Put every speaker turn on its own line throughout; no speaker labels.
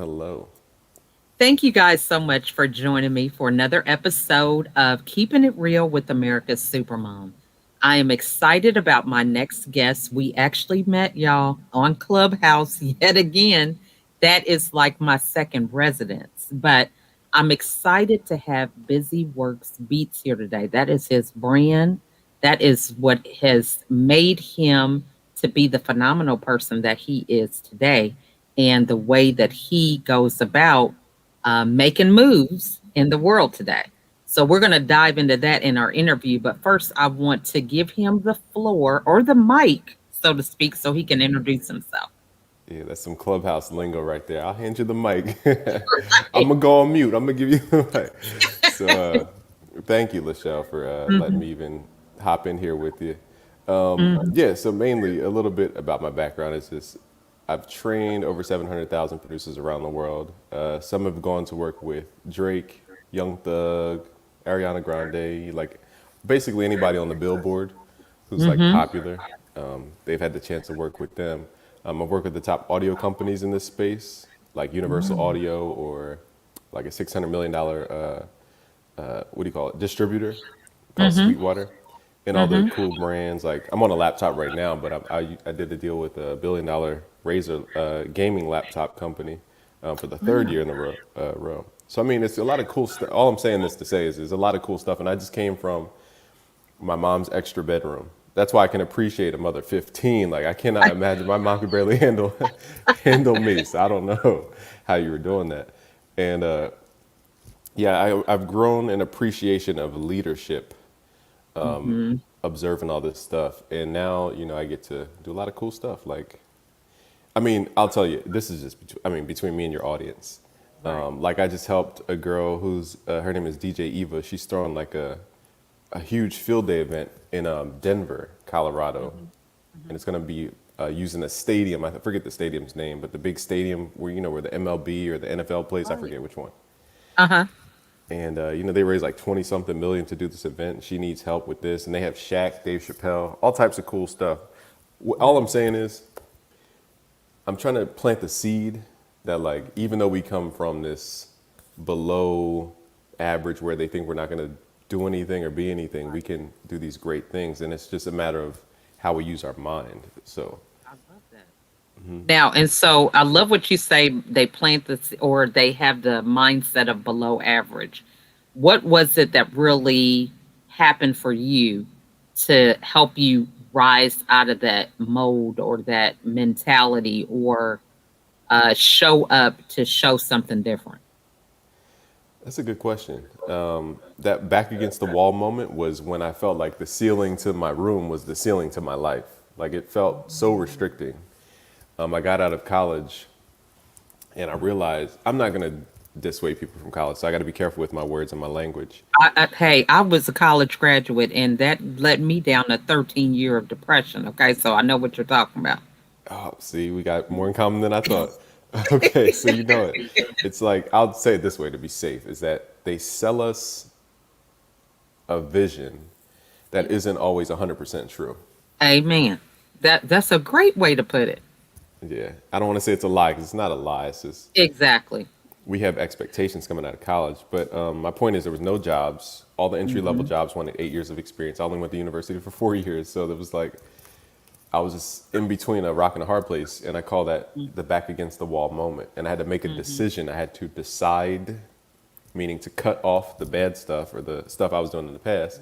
Hello.
Thank you guys so much for joining me for another episode of Keeping It Real with America's Supermom. I am excited about my next guest. We actually met y'all on Clubhouse yet again. That is like my second residence, but I'm excited to have Busy Works Beats here today. That is his brand. That is what has made him to be the phenomenal person that he is today, and the way that he goes about making moves in the world today. So we're going to dive into that in our interview. But first, I want to give him the floor or the mic, so to speak, so he can introduce himself.
Yeah, that's some clubhouse lingo right there. I'll hand you the mic. I'm
Right.
gonna go on mute. I'm gonna give you the mic. So, thank you, LaChelle, for letting
Mhm,
me even hop in here with you.
mhm.
Yeah, so mainly a little bit about my background is just I've trained over 700,000 producers around the world. Some have gone to work with Drake, Young Thug, Ariana Grande, like basically anybody on the Billboard who's like
Mhm.
popular. They've had the chance to work with them. I've worked with the top audio companies in this space, like Universal
Mm.
Audio or like a $600 million what do you call it, distributor called
Mhm.
Sweetwater, and all the
Mhm.
cool brands. Like I'm on a laptop right now, but I did a deal with a $1 billion Razer gaming laptop company for the third
Wow.
year in the row. So I mean, it's a lot of cool stuff. All I'm saying this to say is there's a lot of cool stuff, and I just came from my mom's extra bedroom. That's why I can appreciate a mother 15. Like I cannot imagine my mom could barely handle handle me. So I don't know how you were doing that. And yeah, I've grown an appreciation of leadership,
Mhm.
observing all this stuff, and now I get to do a lot of cool stuff. Like, I mean, I'll tell you, this is just between me and your audience.
Right.
Like I just helped a girl who's her name is DJ Eva. She's throwing like a huge field day event in Denver, Colorado,
Mhm.
and
Mhm.
it's going to be using a stadium. I forget the stadium's name, but the big stadium where where the MLB or the NFL plays. I
Right.
forget which one.
Uh-huh.
And they raised like 20 something million to do this event. She needs help with this, and they have Shaq, Dave Chappelle, all types of cool stuff. All I'm
Right.
saying is, I'm trying to plant the seed that like even though we come from this below average where they think we're not going to do anything or be anything, we
Right.
can do these great things, and it's just a matter of how we use our mind. So
I love that. Now, and so I love what you say. They plant this, or they have the mindset of below average. What was it that really happened for you to help you rise out of that mold or that mentality, or show up to show something different?
that's a good question. That back against the wall moment was when I felt like the ceiling to my room was the ceiling to my life. Like it felt so
Mm.
restricting. I got out of college and I realized I'm not going to dissuade people from college, so I got to be careful with my words and my language.
Hey, I was a college graduate, and that led me down a 13-year of depression. Okay, so I know what you're talking about.
Oh, see, we got more in common than I thought. Okay, so you know it. It's like, I'll say it this way to be safe, is that they sell us a vision that
Yeah.
isn't always 100% true.
Amen. That's a great way to put it.
Yeah, I don't want to say it's a lie because it's not a lie. It's just
Exactly.
we have expectations coming out of college. But my point is, there was no jobs. All the entry level
Mhm.
jobs wanted 8 years of experience. I only went to university for 4 years, so there was like I was just in between a rock and a hard place, and I call that
Mm.
the back against the wall moment. And I had to make a
Mhm.
decision. I had to decide, meaning to cut off the bad stuff or the stuff I was doing in the past,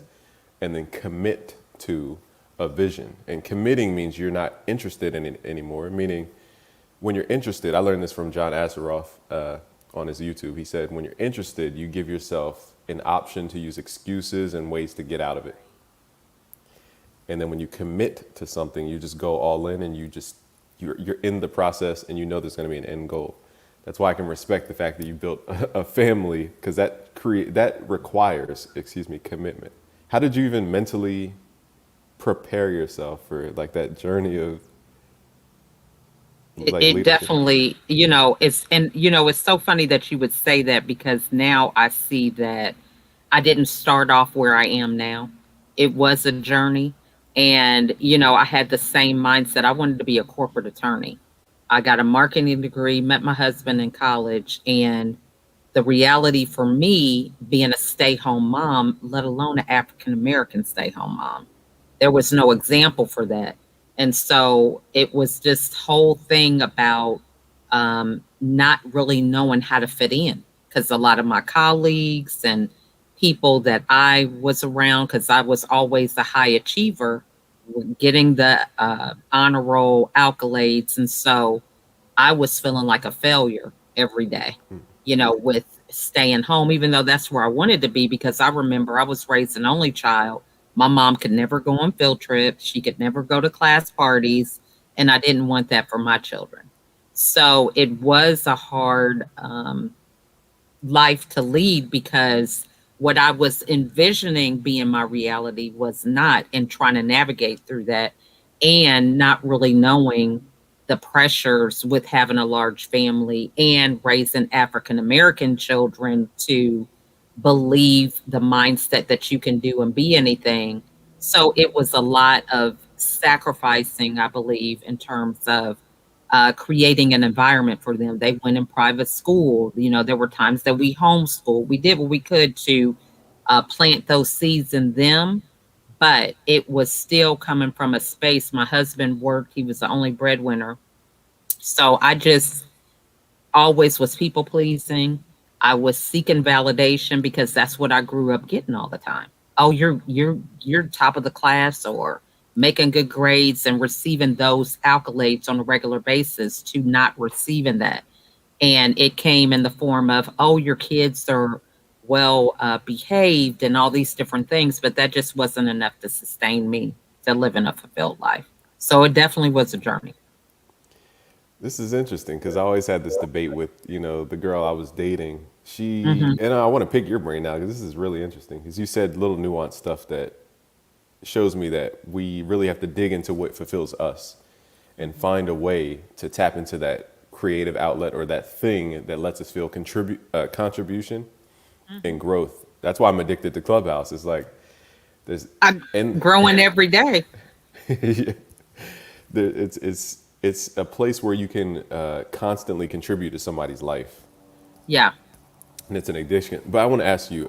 and then commit to a vision. And committing means you're not interested in it anymore. Meaning, when you're interested, I learned this from John Asseroff on his YouTube. He said, when you're interested, you give yourself an option to use excuses and ways to get out of it. And then when you commit to something, you just go all in, and you're in the process, and you know there's going to be an end goal. That's why I can respect the fact that you built a family, because that requires, excuse me, commitment. How did you even mentally prepare yourself for like that journey of
It,
like
it
leadership?
definitely, it's so funny that you would say that, because now I see that I didn't start off where I am now. It was a journey. And, I had the same mindset. I wanted to be a corporate attorney. I got a marketing degree, met my husband in college, and the reality for me being a stay-home mom, let alone an African American stay-home mom, there was no example for that. And so it was this whole thing about not really knowing how to fit in, because a lot of my colleagues and people that I was around, because I was always a high achiever, were getting the honor roll accolades. And so I was feeling like a failure every day, with staying home, even though that's where I wanted to be, because I remember I was raised an only child. My mom could never go on field trips, she could never go to class parties, and I didn't want that for my children. So it was a hard life to lead, because what I was envisioning being my reality was not, and trying to navigate through that, and not really knowing the pressures with having a large family and raising African American children to believe the mindset that you can do and be anything. So it was a lot of sacrificing, I believe, in terms of creating an environment for them. They went in private school. There were times that we homeschooled. We did what we could to plant those seeds in them, but it was still coming from a space. My husband worked, he was the only breadwinner. So I just always was people pleasing. I was seeking validation because that's what I grew up getting all the time. Oh, you're top of the class, or making good grades, and receiving those accolades on a regular basis, to not receiving that. And it came in the form of, oh, your kids are well behaved and all these different things, but that just wasn't enough to sustain me to live in a fulfilled life. So it definitely was a journey.
This is interesting because I always had this debate with, the girl I was dating.
Hmm.
And I want to pick your brain now because this is really interesting because you said little nuanced stuff that shows me that we really have to dig into what fulfills us and find a way to tap into that creative outlet or that thing that lets us feel contribution and growth. That's why I'm addicted to Clubhouse. It's like there's
I'm
and
growing every day.
it's a place where you can constantly contribute to somebody's life,
Yeah.
and it's an addiction. But I want to ask you,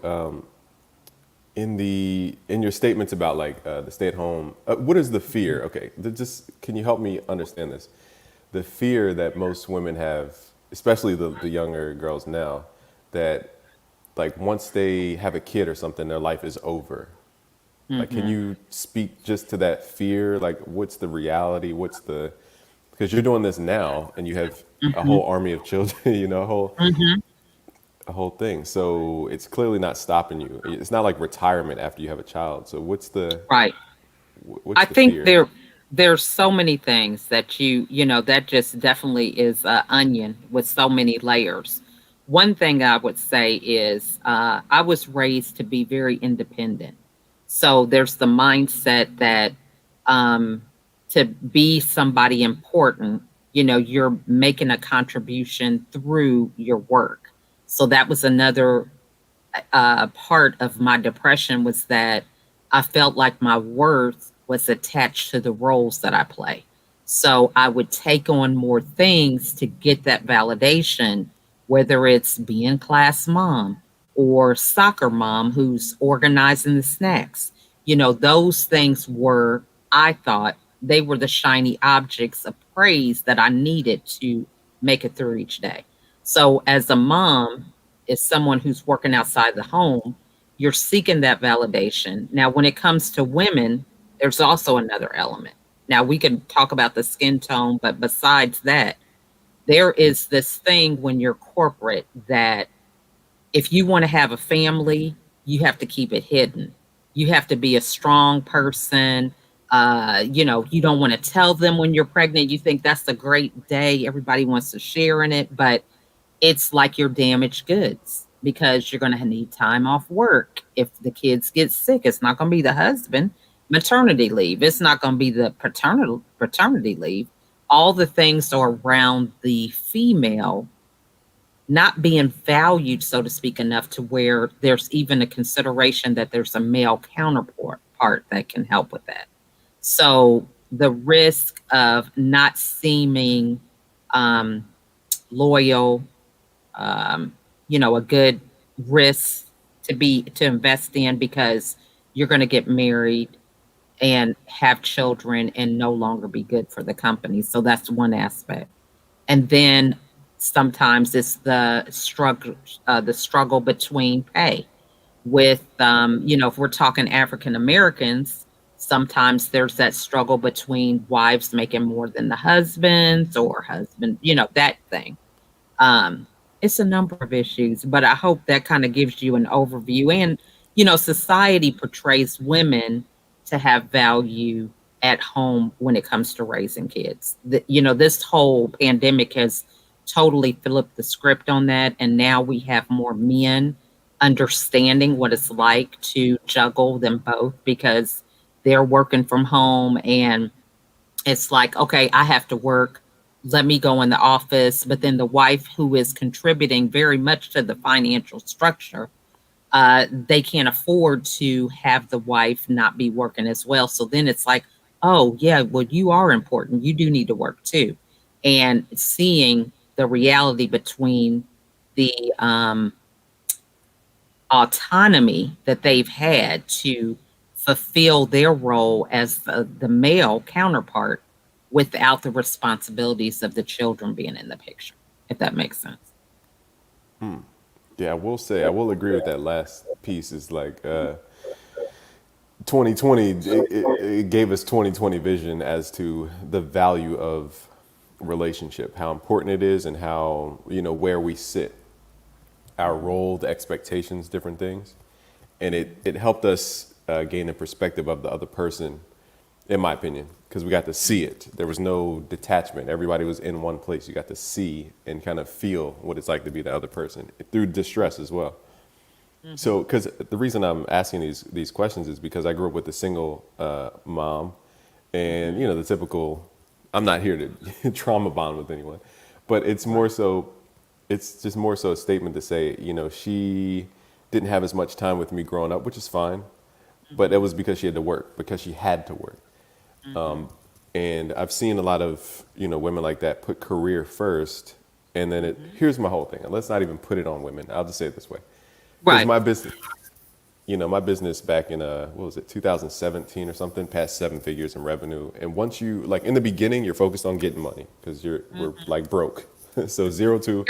in your statements about like the stay at home, what is the fear? Okay, just can you help me understand this? The fear that most women have, especially the younger girls now, that like once they have a kid or something, their life is over. Like, can
Hmm.
you speak just to that fear? Like, what's the reality? Because you're doing this now and you have a
Hmm.
whole army of children,
Hmm.
a whole thing. So it's clearly not stopping you. It's not like retirement after you have a child. So
Right.
what's
I
the
think
fear?
there's so many things that that just definitely is an onion with so many layers. One thing I would say is I was raised to be very independent. So there's the mindset that um, to be somebody important, you're making a contribution through your work. So that was another part of my depression, was that I felt like my worth was attached to the roles that I play. So I would take on more things to get that validation, whether it's being class mom or soccer mom who's organizing the snacks. Those things were, I thought, they were the shiny objects of praise that I needed to make it through each day. So as a mom, is someone who's working outside the home, you're seeking that validation. Now, when it comes to women, there's also another element. Now, we can talk about the skin tone, but besides that, there is this thing when you're corporate that if you want to have a family, you have to keep it hidden. You have to be a strong person. You don't want to tell them when you're pregnant. You think that's a great day. Everybody wants to share in it, but it's like you're damaged goods, because you're going to need time off work. If the kids get sick, it's not going to be the husband. Maternity leave, it's not going to be the paternity leave. All the things are around the female not being valued, so to speak, enough to where there's even a consideration that there's a male counterpart part that can help with that. So the risk of not seeming um, loyal, um, a good risk to invest in, because you're going to get married and have children and no longer be good for the company. So that's one aspect. And then sometimes it's the struggle between pay with, if we're talking African Americans, sometimes there's that struggle between wives making more than the husbands, or husband, that thing. um, it's a number of issues, but I hope that kind of gives you an overview. And, society portrays women to have value at home when it comes to raising kids. This whole pandemic has totally flipped the script on that. And now we have more men understanding what it's like to juggle them both, because they're working from home, and it's like, okay, I have to work. Let me go in the office. But then the wife, who is contributing very much to the financial structure, they can't afford to have the wife not be working as well. So then it's like, oh, yeah, well, you are important. You do need to work too. And seeing the reality between the autonomy that they've had to fulfill their role as the male counterpart, without the responsibilities of the children being in the picture, if that makes sense.
Yeah, I will say, I will agree with that last piece. Is like 2020, it gave us 2020 vision as to the value of relationship, how important it is, and how, where we sit, our role, the expectations, different things. And it helped us gain a perspective of the other person, in my opinion, because we got to see it. There was no detachment. Everybody was in one place. You got to see and kind of feel what it's like to be the other person through distress as well.
Mm-hmm.
So, because the reason I'm asking these questions is because I grew up with a single mom, and
Mm-hmm.
the typical. I'm not here to trauma bond with anyone, but it's
Right.
more so. It's just more so a statement to say, she didn't have as much time with me growing up, which is fine, but it
Mm-hmm.
was because she had to work, because she had to work.
Mm-hmm.
And I've seen a lot of, women like that put career first. And then
Mm-hmm.
here's my whole thing. And let's not even put it on women. I'll just say it this way. Because
Right.
my business back in, what was it, 2017 or something, past 7 figures in revenue. And once you, like in the beginning, you're focused on getting money because we're
Mm-hmm.
like broke. So 0 to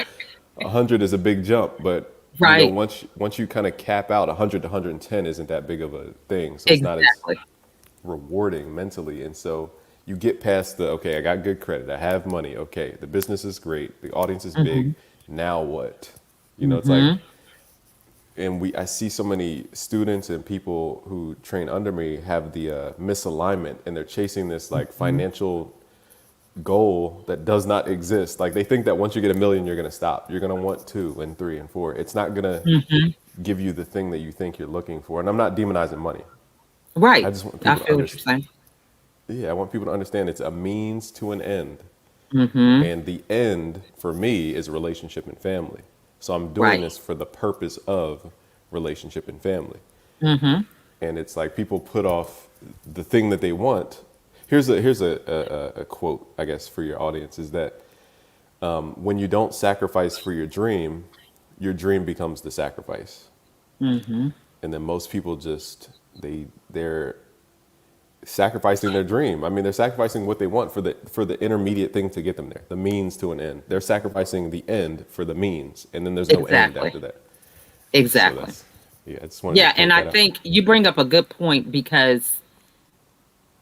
100 is a big jump. But,
Right.
once you kind of cap out, 100 to 110 isn't that big of a thing. So it's not as
Exactly.
rewarding mentally. And so you get past the, okay, I got good credit, I have money, okay, the business is great, the audience is big.
Mm-hmm.
Now what? It's like,
Mm-hmm.
and I see so many students and people who train under me have the misalignment, and they're chasing this like
Mm-hmm.
financial goal that does not exist. Like they think that once you get a million, you're going to stop. You're going to want 2 and 3 and 4. It's not going to
Mm-hmm.
give you the thing that you think you're looking for. And I'm not demonizing money. I
Right.
just want
I
people to
feel what you're
understand.
saying.
Yeah, I want people to understand it's a means to an end.
Mm-hmm.
And the end for me is relationship and family. So I'm doing
Right.
this for the purpose of relationship and family.
Mm-hmm.
And it's like people put off the thing that they want. Here's a quote, I guess, for your audience is that when you don't sacrifice for your dream becomes the sacrifice.
Mm-hmm.
And then most people just they're sacrificing their dream. I mean, they're sacrificing what they want for the intermediate thing to get them there, the means to an end. They're sacrificing the end for the means, and then there's no end
Exactly.
after that. So
Exactly.
that's yeah. I just wanted to
Yeah, and
point
I
that out.
think you bring up a good point, because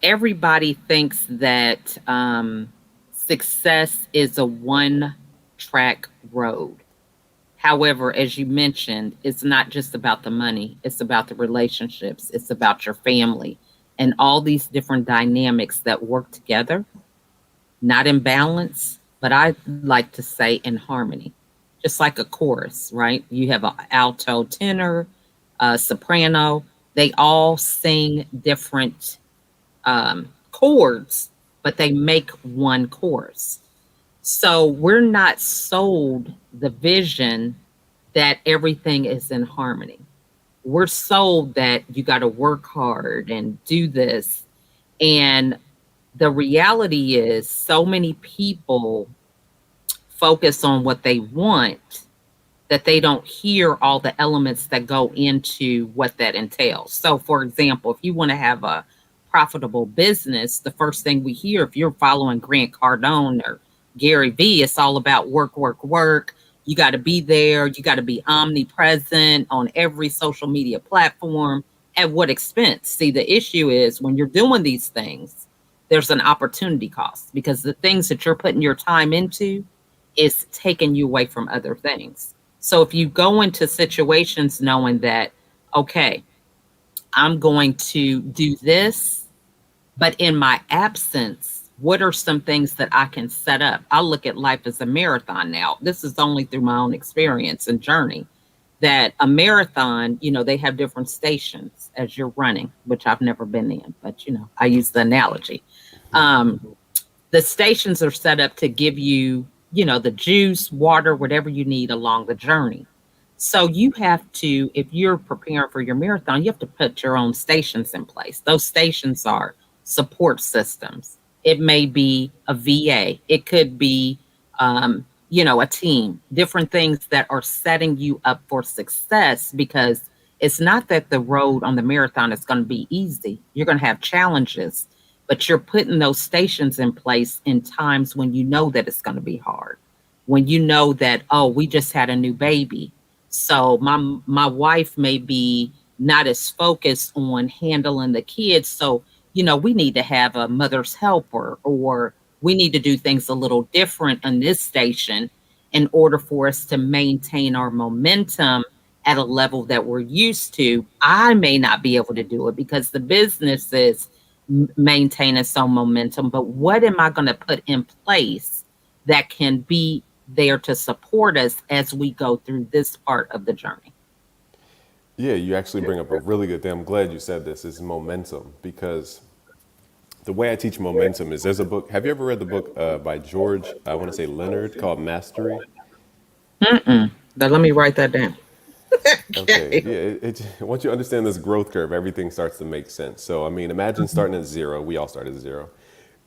everybody thinks that success is a one track road. However, as you mentioned, it's not just about the money, it's about the relationships, it's about your family, and all these different dynamics that work together, not in balance, but I like to say in harmony. Just like a chorus, right? You have an alto, tenor, a soprano, they all sing different chords, but they make one chorus. So we're not sold the vision that everything is in harmony. We're sold that you got to work hard and do this. And the reality is, so many people focus on what they want, that they don't hear all the elements that go into what that entails. So, for example, if you want to have a profitable business, the first thing we hear, if you're following Grant Cardone or Gary Vee, it's all about work, work, work. You got to be there. You got to be omnipresent on every social media platform. At what expense? See, the issue is when you're doing these things, there's an opportunity cost because the things that you're putting your time into is taking you away from other things. So if you go into situations knowing that, okay, I'm going to do this, but in my absence, what are some things that I can set up? I look at life as a marathon now. This is only through my own experience and journey that a marathon, they have different stations as you're running, which I've never been in, but I use the analogy. Um, the stations are set up to give you, the juice, water, whatever you need along the journey. So you have to, if you're preparing for your marathon, you have to put your own stations in place. Those stations are support systems. It may be a VA. It could be, a team, different things that are setting you up for success because it's not that the road on the marathon is going to be easy. You're going to have challenges, but you're putting those stations in place in times when you know that it's going to be hard. When you know that, oh, we just had a new baby. So my wife may be not as focused on handling the kids. So, we need to have a mother's helper or we need to do things a little different on this station in order for us to maintain our momentum at a level that we're used to. I may not be able to do it because the business is maintaining some momentum, but what am I going to put in place that can be there to support us as we go through this part of the journey?
Yeah, you actually bring up a really good thing. I'm glad you said this, is momentum, because the way I teach momentum is there's a book. Have you ever read the book by George, I want to say Leonard, called Mastery?
Mm-mm. Now let me write that down.
Okay,
Okay.
yeah. Once you understand this growth curve, everything starts to make sense. So, I mean, imagine starting at zero. We all start at zero,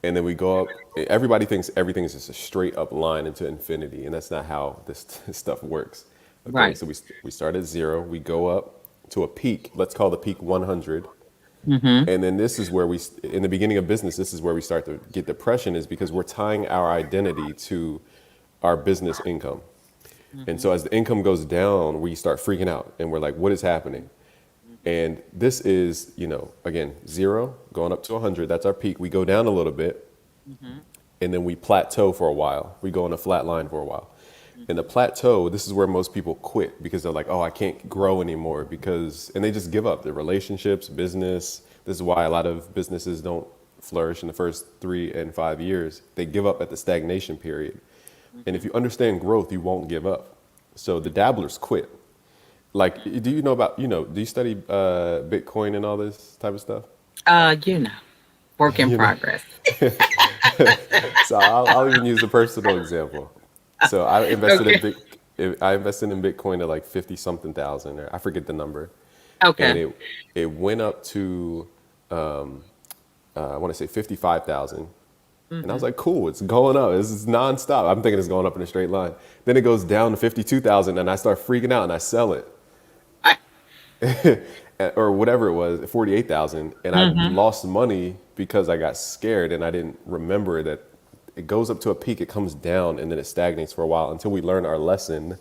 and then we go up. Everybody thinks everything is just a straight up line into infinity, and that's not how this stuff works. Okay,
Right.
so we start at zero. We go up to a peak. Let's call the peak 100.
Mm-hmm.
And then this is where in the beginning of business, this is where we start to get depression, is because we're tying our identity to our business income. And
Mm-hmm.
so as the income goes down, we start freaking out and we're like, what is happening? And this is, again, zero going up to 100. That's our peak. We go down a little bit
Mm-hmm.
and then we plateau for a while. We go on a flat line for a while. In the
Mm-hmm.
plateau, this is where most people quit because they're like, oh, I can't grow anymore and they just give up their relationships, business. This is why a lot of businesses don't flourish in the first 3 and 5 years. They give up at the stagnation period. And if
Mm-hmm.
you understand growth, you won't give up. So the dabblers quit. Like, do you know about, do you study Bitcoin and all this type of stuff?
Uh, you know, work in
You know,
progress.
so I'll even use a personal example. So
Okay.
I invested in Bitcoin at like 50 something thousand, or I forget the number. And
Okay.
it went up to, I want to say 55,000. And I was
Mm-hmm.
like, cool, it's going up. This is nonstop. I'm thinking it's going up in a straight line. Then it goes down to 52,000 and I start freaking out and I sell it. Or whatever it was, 48,000. And I
Mm-hmm.
lost money because I got scared and I didn't remember that it goes up to a peak, it comes down, and then it stagnates for a while until we learn our lesson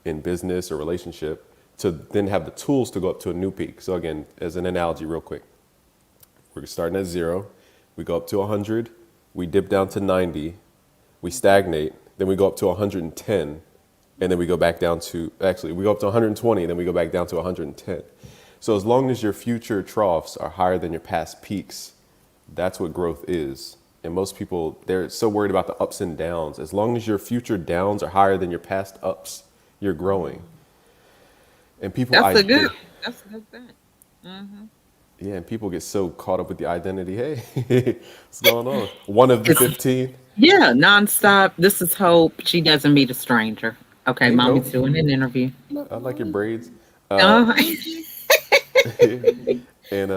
in business or relationship to then have the tools to go up to a new peak. So again, as an analogy real quick, we're starting at zero, we go up to 100, we dip down to 90, we stagnate, then we go up to 110, and then we go back down to, actually, we go up to 120, and then we go back down to 110. So as long as your future troughs are higher than your past peaks, that's what growth is. And most people, they're so worried about the ups and downs. As long as your future downs are higher than your past ups, you're growing. And people,
That's a good. That's a good thing. Mm-hmm.
yeah, and people get so caught up with the identity. Hey, what's going on? One of the
It's
15.
yeah, nonstop. This is Hope. She doesn't meet a stranger. Okay,
Hey,
mommy's
Hope,
doing an interview.
I like your braids.
Uh,
And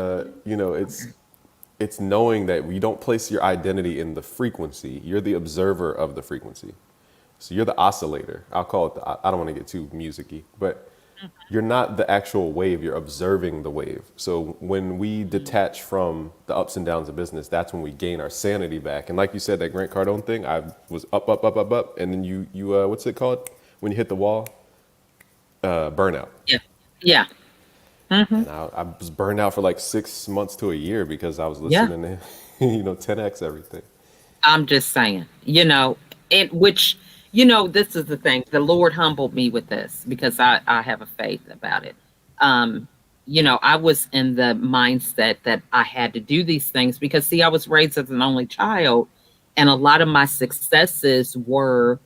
it's knowing that we don't place your identity in the frequency. You're the observer of the frequency. So you're the oscillator. I'll call it I don't want to get too musicy, but you're not the actual wave, you're observing the wave. So when we detach from the ups and downs of business, that's when we gain our sanity back. And like you said, that Grant Cardone thing, I was up, up, up, up, up, and then you what's it called when you hit the wall? Burnout.
Yeah. Yeah. Hmm.
And I was burned out for like 6 months to a year because I was
Yeah.
listening to, 10x everything.
I'm just saying, it which, this is the thing. The Lord humbled me with this because I have a faith about it. Um, I was in the mindset that I had to do these things because see, I was raised as an only child, and a lot of my successes were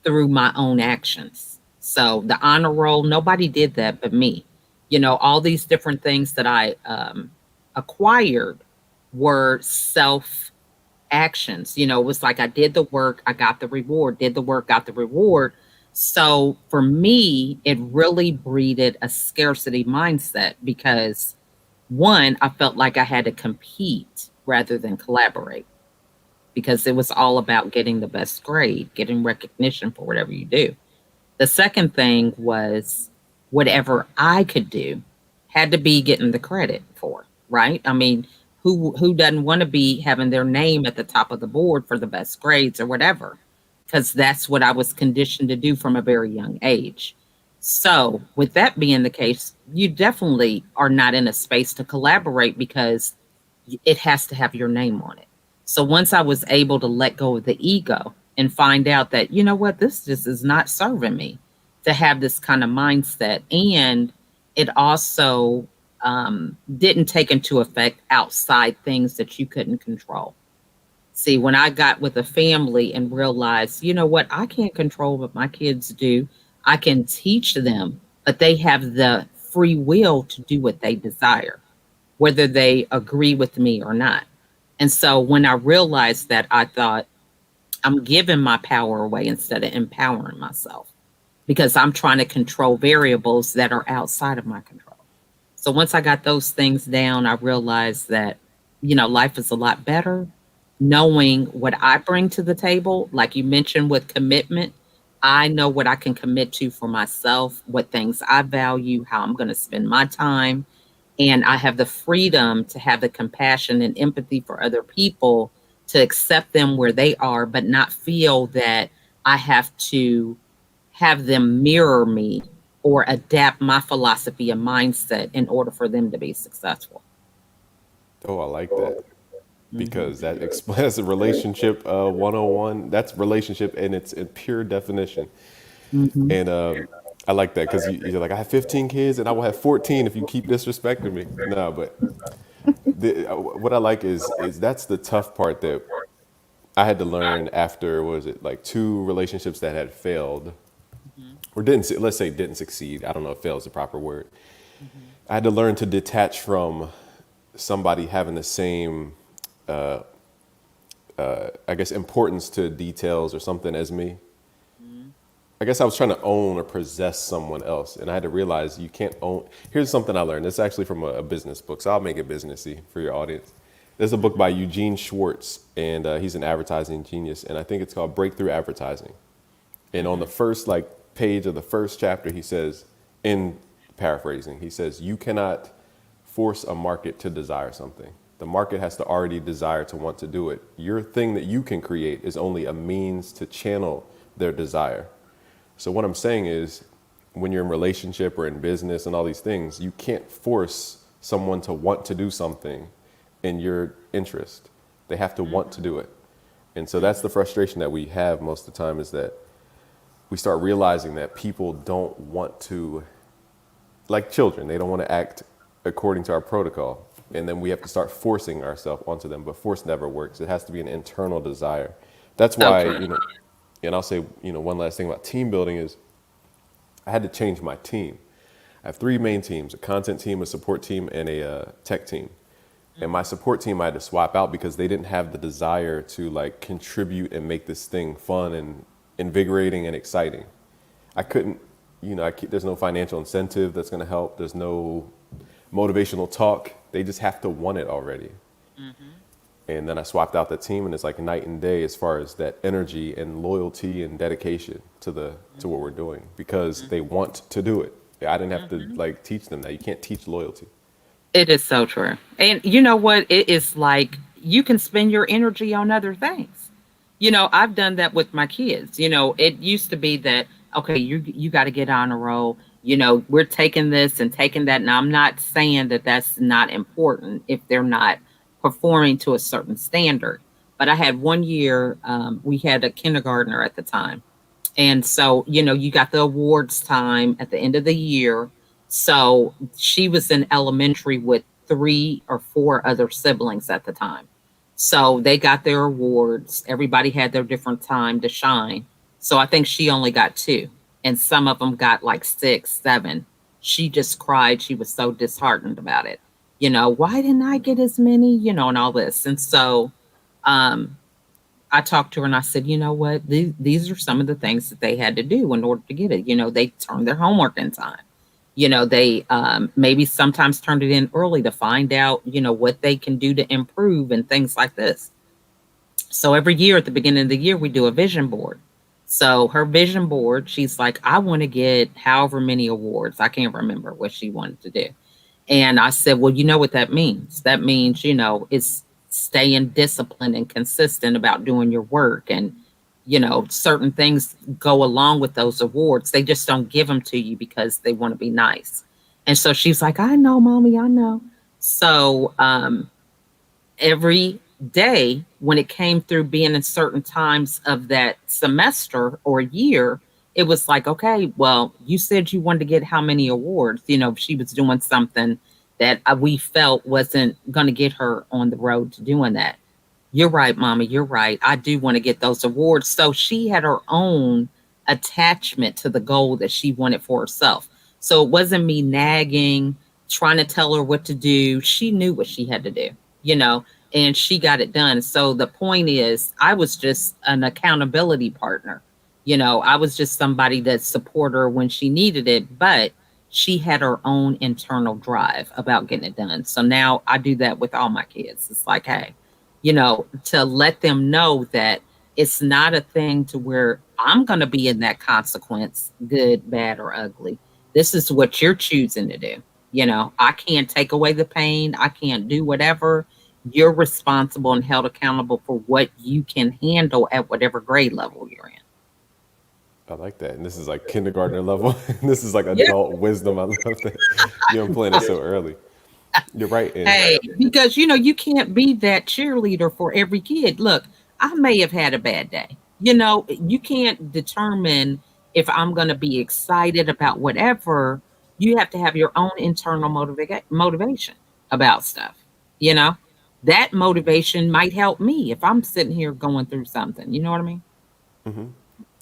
through my own actions. So the honor roll, nobody did that but me. All these different things that I acquired were self actions. It was like I did the work, I got the reward, did the work, got the reward. So for me, it really breeded a scarcity mindset because one, I felt like I had to compete rather than collaborate because it was all about getting the best grade, getting recognition for whatever you do. The second thing was whatever I could do had to be getting the credit for, right? I mean, who doesn't want to be having their name at the top of the board for the best grades or whatever? Because that's what I was conditioned to do from a very young age. So, with that being the case, you definitely are not in a space to collaborate because it has to have your name on it. So once I was able to let go of the ego and find out that, you know what, this just is not serving me to have this kind of mindset. And it also didn't take into effect outside things that you couldn't control. See, when I got with a family and realized, you know what, I can't control what my kids do. I can teach them, but they have the free will to do what they desire, whether they agree with me or not. And so when I realized that, I thought, I'm giving my power away instead of empowering myself because I'm trying to control variables that are outside of my control. So once I got those things down, I realized that, life is a lot better knowing what I bring to the table. Like you mentioned with commitment, I know what I can commit to for myself, what things I value, how I'm going to spend my time, and I have the freedom to have the compassion and empathy for other people to accept them where they are, but not feel that I have to have them mirror me or adapt my philosophy and mindset in order for them to be successful.
Oh, I like that
Hmm.
because that explains a relationship 101. That's relationship in its in pure definition.
Hmm.
And I like that because you're like, I have 15 kids and I will have 14 if you keep disrespecting me. No, but what I like is that's the tough part that I had to learn after, what was it, like two relationships that had failed
Hmm.
or didn't, let's say didn't succeed. I don't know if fail is the proper word.
Hmm.
I had to learn to detach from somebody having the same, I guess, importance to details or something as me.
Hmm.
I guess I was trying to own or possess someone else, and I had to realize you can't own. Here's something I learned. It's actually from a business book, so I'll make it businessy for your audience. There's a book by Eugene Schwartz, and he's an advertising genius, and I think it's called Breakthrough Advertising. And on the
Hmm.
first page of the first chapter, he says, in paraphrasing, he says, you cannot force a market to desire something. The market has to already desire to want to do it. Your thing that you can create is only a means to channel their desire. So what I'm saying is, when you're in relationship or in business and all these things, you can't force someone to want to do something in your interest. They have to want to
Hmm.
do it. And so that's the frustration that we have most of the time, is that we start realizing that people don't want to, like children, they don't want to act according to our protocol. And then we have to start forcing ourselves onto them. But force never works. It has to be an internal desire. That's
So
why,
true.
and I'll say, one last thing about team building is I had to change my team. I have three main teams: a content team, a support team, and a tech team. And my
Hmm.
support team I had to swap out because they didn't have the desire to like contribute and make this thing fun and invigorating and exciting. I couldn't, there's no financial incentive that's going to help. There's no motivational talk. They just have to want it already.
Hmm.
And then I swapped out that team, and it's like night and day as far as that energy and loyalty and dedication to what we're doing, because they want to do it. I didn't have to
Mhm.
like teach them that. You can't teach loyalty.
It is so true. And you know what? It is like you can spend your energy on other things. I've done that with my kids. It used to be that, okay, you got to get on a roll. We're taking this and taking that. And I'm not saying that that's not important if they're not performing to a certain standard. But I had one year, we had a kindergartner at the time, and so, you got the awards time at the end of the year. So she was in elementary with three or four other siblings at the time. So they got their awards. Everybody had their different time to shine. So I think she only got two, and some of them got like six, seven. She just cried. She was so disheartened about it. Why didn't I get as many, and all this. And so, um, I talked to her and I said, you know what? These are some of the things that they had to do in order to get it. They turned their homework in time. They maybe sometimes turned it in early to find out, what they can do to improve and things like this. So every year at the beginning of the year, we do a vision board. So her vision board, she's like, I want to get however many awards. I can't remember what she wanted to do. And I said, well, you know what that means? That means, it's staying disciplined and consistent about doing your work. And, certain things go along with those awards. They just don't give them to you because they want to be nice. And so she's like, I know, mommy, I know. So every day when it came through being in certain times of that semester or year, it was like, okay, well, you said you wanted to get how many awards? She was doing something that we felt wasn't going to get her on the road to doing that. You're right, Mama. You're right. I do want to get those awards. So she had her own attachment to the goal that she wanted for herself. So it wasn't me nagging, trying to tell her what to do. She knew what she had to do, you know, and she got it done. So the point is, I was just an accountability partner. I was just somebody that supported her when she needed it, but she had her own internal drive about getting it done. So now I do that with all my kids. It's like, hey, to let them know that it's not a thing to where I'm going to be in that consequence, good, bad, or ugly. This is what you're choosing to do. I can't take away the pain. I can't do whatever. You're responsible and held accountable for what you can handle at whatever grade level you're in.
I like that. And this is like kindergartner level. This is like
Yeah.
adult wisdom. I love that. You're playing it so early. You're right. And
Hey, because you can't be that cheerleader for every kid. Look, I may have had a bad day. You can't determine if I'm going to be excited about whatever. You have to have your own internal motivation about stuff. You know, that motivation might help me if I'm sitting here going through something. You know what I mean?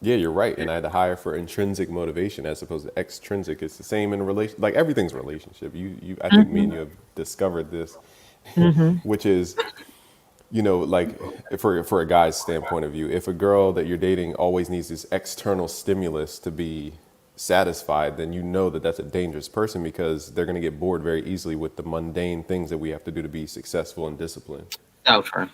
yeah, you're right. And I had to hire for intrinsic motivation as opposed to extrinsic. It's the same in a relation. Like everything's a relationship. I think me and
Hmm.
you have discovered this,
Hmm.
which is, like for a guy's standpoint of view, if a girl that you're dating always needs this external stimulus to be satisfied, then you know that that's a dangerous person because they're going to get bored very easily with the mundane things that we have to do to be successful and disciplined.
So true.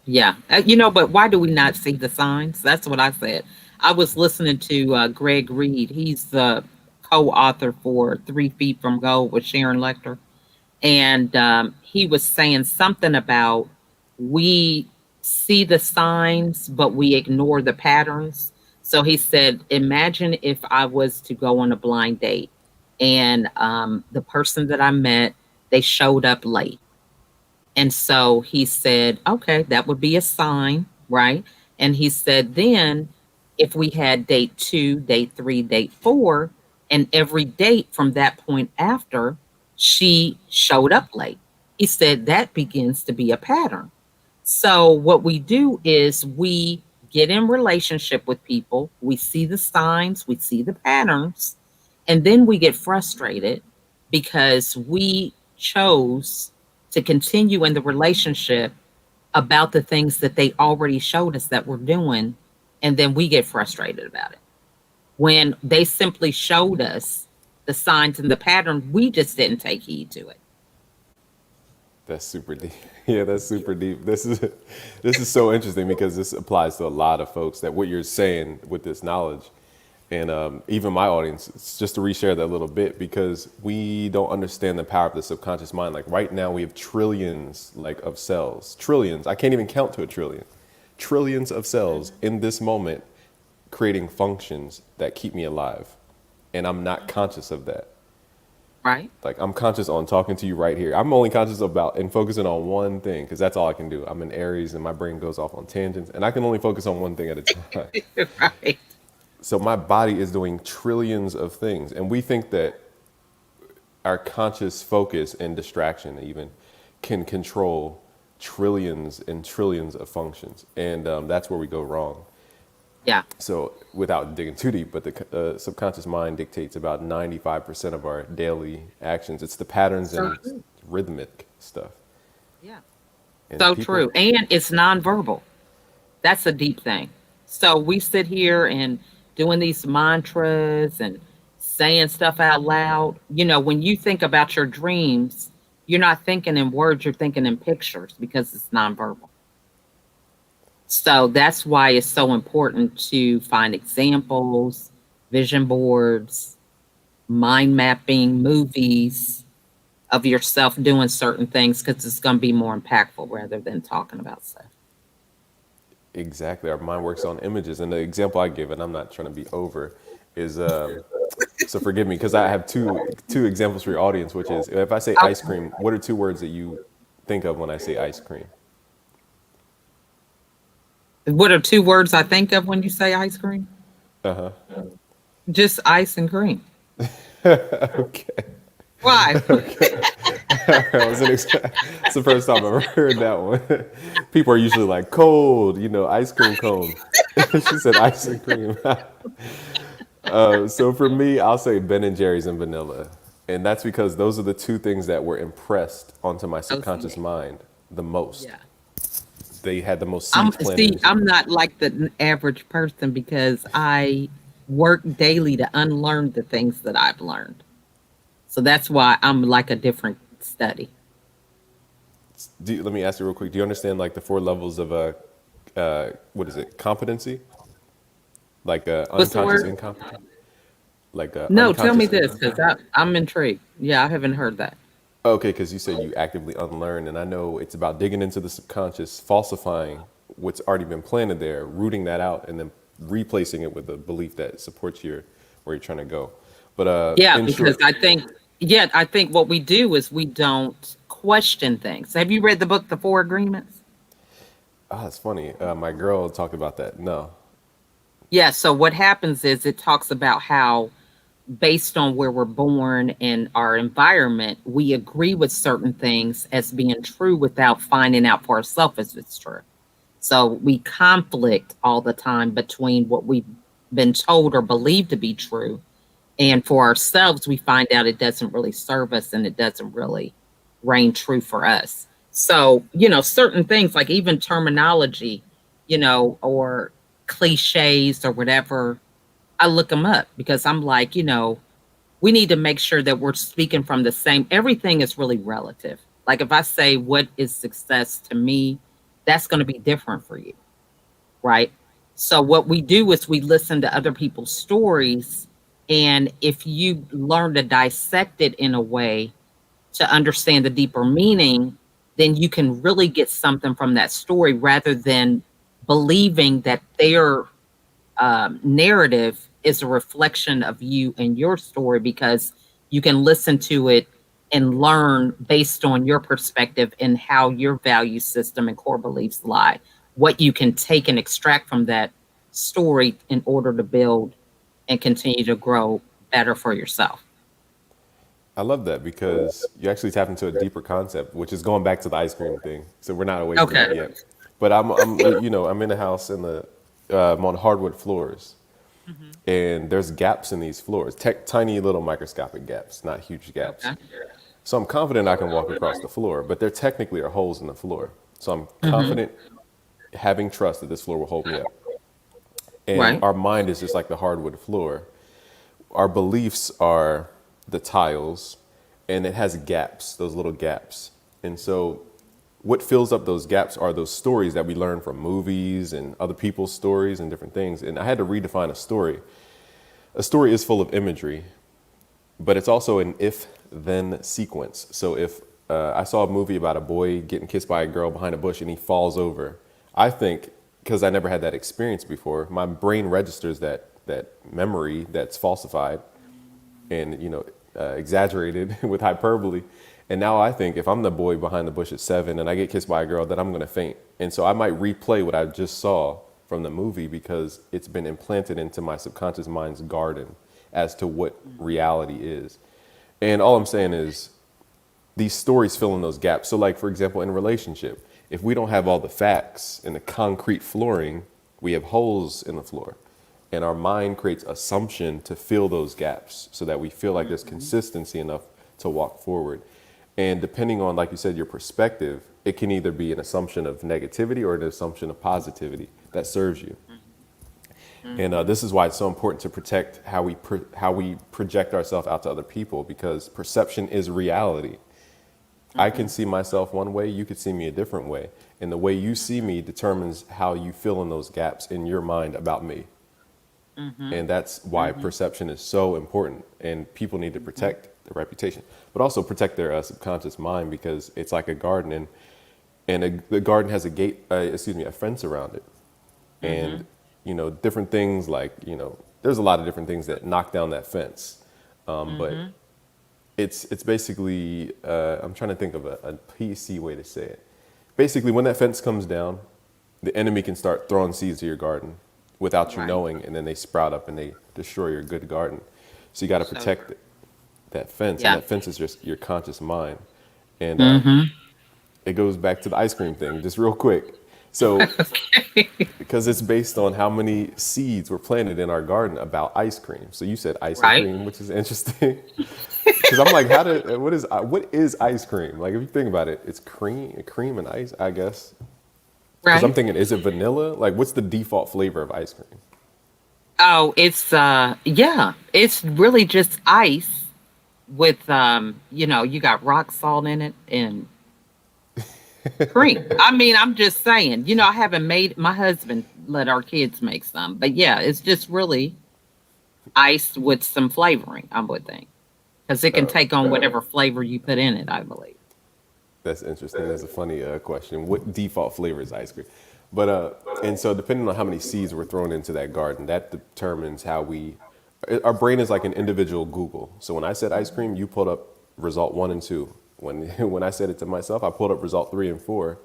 Yeah. But why do we not see the signs? That's what I said. I was listening to Greg Reed. He's the co-author for 3 Feet from Gold with Sharon Lecter. And he was saying something about we see the signs, but we ignore the patterns. So he said, imagine if I was to go on a blind date and the person that I met, they showed up late. And so he said, okay, that would be a sign, right? And he said, then if we had date two, date three, date four, and every date from that point after, she showed up late. He said that begins to be a pattern. So what we do is we get in relationship with people, we see the signs, we see the patterns, and then we get frustrated because we chose to continue in the relationship about the things that they already showed us that we're doing, and then we get frustrated about it. When they simply showed us the signs and the pattern, we just didn't take heed to it.
That's super deep. Yeah, that's super deep. This is so interesting because this applies to a lot of folks that what you're saying with this knowledge, and even my audience. It's just to reshare that a little bit because we don't understand the power of the subconscious mind. Like right now, we have trillions like of cells, trillions. I can't even count to a trillion, trillions of cells in this moment, creating functions that keep me alive, and I'm not conscious of that.
Right?
Like I'm conscious on talking to you right here. I'm only conscious about and focusing on one thing because that's all I can do. I'm in Aries and my brain goes off on tangents and I can only focus on one thing at a time.
Right.
So my body is doing trillions of things and we think that our conscious focus and distraction even can control trillions and trillions of functions. And that's where we go wrong.
Yeah.
So without digging too deep, but the subconscious mind dictates about 95% of our daily actions. It's the patterns
So
and
true.
rhythmic stuff.
Yeah.
And
So
people,
true. And it's nonverbal. That's a deep thing. So we sit here and doing these mantras and saying stuff out loud. When you think about your dreams, you're not thinking in words, you're thinking in pictures because it's nonverbal. So that's why it's so important to find examples, vision boards, mind mapping, movies of yourself doing certain things because it's going to be more impactful rather than talking about stuff.
exactly, our mind works on images. And the example I give, and I'm not trying to be over, is so forgive me because I have two examples for your audience, which is if I say ice
Okay.
cream, what are two words that you think of when I say ice cream?
What are two words I think of when you say ice cream?
Uh huh.
Just ice and cream.
Okay.
Why?
That was it's the first time I've ever heard that one. People are usually like cold, ice cream cone. She said ice and cream. So for me, I'll say Ben and Jerry's and vanilla, and that's because those are the two things that were impressed onto my subconscious
OCD.
mind the most.
Yeah.
They had the most
I'm
seeds planted
see,
into me.
I'm not like the average person because I work daily to unlearn the things that I've learned. So that's why I'm like a different study.
Let me ask you real quick. Do you understand like the four levels of what is it? Competency, like
What's the
unconscious
word?
incompetent, like
No, tell me
unconscious
this
incompetent.
because I'm intrigued. Yeah, I haven't heard that.
Okay, because you said you actively unlearn, and I know it's about digging into the subconscious, falsifying what's already been planted there, rooting that out, and then replacing it with a belief that supports where you're trying to go. But
Yeah,
in
because
short,
I think what we do is we don't question things. Have you read the book The Four Agreements?
it's funny. My girl talked about that. No.
Yeah, so what happens is it talks about how based on where we're born and our environment, we agree with certain things as being true without finding out for ourselves if it's true. So we conflict all the time between what we've been told or believed to be true. And for ourselves, we find out it doesn't really serve us and it doesn't really reign true for us. So, certain things like even terminology, or cliches or whatever, I look them up because I'm like, we need to make sure that we're speaking from the same. Everything is really relative. Like if I say, what is success to me, that's going to be different for you. Right. So what we do is we listen to other people's stories. And if you learn to dissect it in a way to understand the deeper meaning, then you can really get something from that story rather than believing that their narrative is a reflection of you and your story because you can listen to it and learn based on your perspective and how your value system and core beliefs lie, what you can take and extract from that story in order to build and continue to grow better for yourself.
I love that because you actually tap into a deeper concept, which is going back to the ice cream thing. So we're not away from
Okay.
that yet. But I'm in a house I'm on hardwood floors,
Hmm.
and there's gaps in these floors, tiny little microscopic gaps, not huge gaps.
Okay.
So I'm confident I can walk across the floor, but there technically are holes in the floor. So I'm
Hmm.
confident, having trust that this floor will hold me up. And
Right.
our mind is just like the hardwood floor. Our beliefs are the tiles, and it has gaps, those little gaps. And so what fills up those gaps are those stories that we learn from movies and other people's stories and different things. And I had to redefine a story. A story is full of imagery, but it's also an if-then sequence. So if I saw a movie about a boy getting kissed by a girl behind a bush and he falls over, I think, because I never had that experience before, my brain registers that memory that's falsified and exaggerated with hyperbole. And now I think if I'm the boy behind the bush at 7 and I get kissed by a girl, that I'm going to faint. And so I might replay what I just saw from the movie because it's been implanted into my subconscious mind's garden as to what reality is. And all I'm saying is these stories fill in those gaps. So like, for example, in a relationship, if we don't have all the facts in the concrete flooring, we have holes in the floor. And our mind creates assumption to fill those gaps so that we feel like there's consistency enough to walk forward. And depending on, like you said, your perspective, it can either be an assumption of negativity or an assumption of positivity that serves you. And this is why it's so important to protect how we project ourselves out to other people, because perception is reality. I can see myself one way, you could see me a different way. And the way you see me determines how you fill in those gaps in your mind about me. And that's why perception is so important. And people need to protect their reputation, but also protect their subconscious mind, because it's like a garden, and the garden has a fence around it. And, different things like, there's a lot of different things that knock down that fence. But it's basically, I'm trying to think of a PC way to say it. Basically, when that fence comes down, the enemy can start throwing seeds to your garden without you knowing, and then they sprout up and they destroy your good garden. So you got to protect that fence, and that fence is just your conscious mind. And it goes back to the ice cream thing, just real quick. So, because it's based on how many seeds were planted in our garden about ice cream. So you said ice cream, which is interesting. Because I'm like, what is ice cream? Like, if you think about it, it's cream and ice, I guess. Because I'm thinking, is it vanilla? Like, what's the default flavor of ice cream?
Oh, it's really just ice with you got rock salt in it and cream. I mean, I'm just saying, I haven't made, my husband let our kids make some, but yeah, it's just really ice with some flavoring, I would think. Because it can take on whatever flavor you put in it, I believe.
That's interesting. That's a funny question. What default flavor is ice cream? But and so depending on how many seeds were thrown into that garden, that determines how our brain is like an individual Google. So when I said ice cream, you pulled up result 1 and 2. When I said it to myself, I pulled up result 3 and 4.